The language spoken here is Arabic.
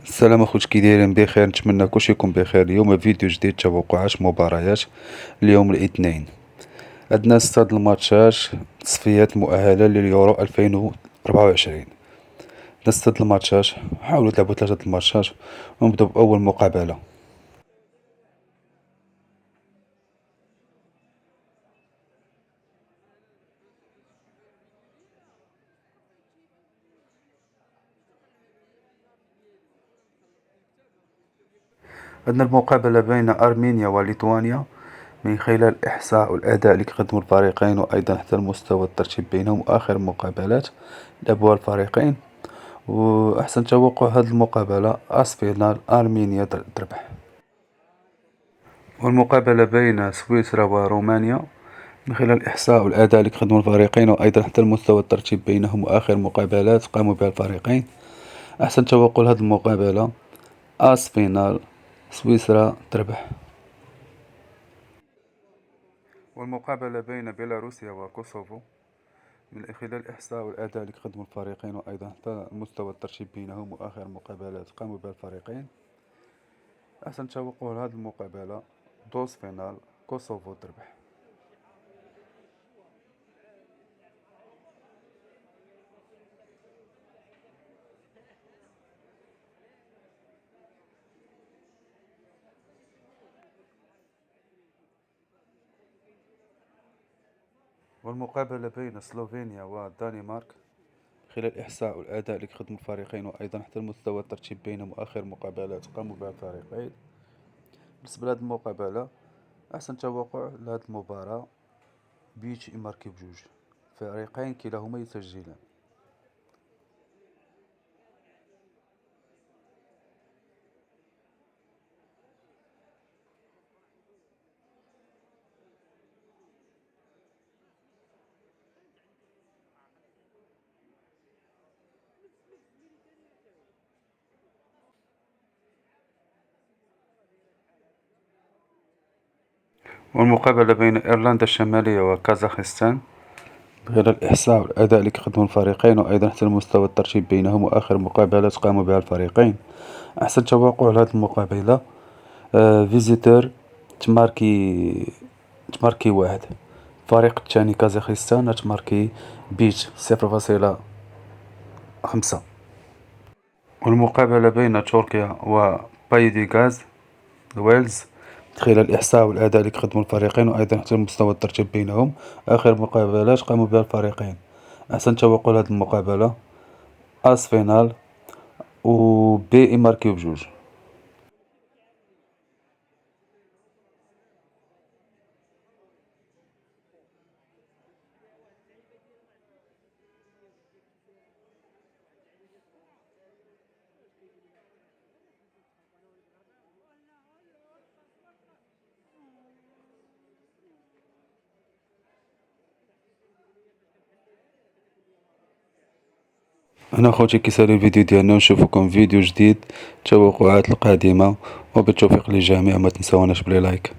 السلام اخوتي، كي دايرين؟ بخير، نتمنى كلشي يكون بخير. اليوم فيديو جديد، توقعات مباريات اليوم الاثنين. عندنا 6 الماتشات، تصفيات مؤهلة لليورو 2024. عندنا 6 الماتشات، حاولوا تلعبوا 3 الماتشات ونبداو بأول مقابلة. عندنا المقابلة بين أرمينيا وليتوانيا. من خلال الإحصاء والأداء اللي كيقدموا الفريقين، وأيضا حتى المستوى الترتيب بينهم وآخر مقابلات لعبوها الفريقين، وأحسن توقع هذه المقابلة أسفينال أرمينيا تربح. والمقابلة بين سويسرا ورومانيا. من خلال الإحصاء والأداء اللي كيقدموا الفريقين، وأيضا حتى المستوى الترتيب بينهم وآخر مقابلات قاموا بها الفريقين، أحسن توقع لهذه المقابلة أسفينال سويسرا تربح. والمقابلة بين بيلاروسيا وكوسوفو. من خلال الإحصاء والأداء اللي كيقدموا الفريقين، وأيضا حتى المستوى الترتيب بينهم وآخر مقابلات قاموا بها الفريقين، أحسن توقع لهذه المقابلة دوز فينال كوسوفو تربح. والمقابلة بين سلوفينيا والدنمارك. خلال الإحصاء والأداء اللي كيقدموا الفريقين، وأيضا حتى المستوى الترتيب بينهم وآخر مقابلات قاموا بها الفريقين، بالنسبة لهذه المقابلة أحسن توقع لهذه المباراة بيتش يماركي بجوج، فريقين كلاهما يسجلان. والمقابلة بين إيرلندا الشمالية وكازاخستان. خلال الإحصاء والأداء اللي كيقدموا الفريقين، وأيضا حتى المستوى الترتيب بينهم وآخر مقابلات قاموا بها الفريقين، أحسن توقع لهذه المقابلة فيزيتور تماركي واحد. الفريق الثاني كازاخستان تماركي بيت 0.5. والمقابلة بين تركيا وبايدي غاز ويلز. خلال الإحصاء والأداء اللي كيقدموا الفريقين، وأيضا حتى المستوى الترتيب بينهم آخر مقابلات قاموا بها الفريقين، أحسن توقع لهذه المقابلة أس فينال و بي يماركيو بجوج. انا خوتي كيسالي الفيديو ديالنا، ونشوفكم فيديو جديد، التوقعات القادمة، وبالتوفيق للجميع. ما تنساوناش بلي لايك.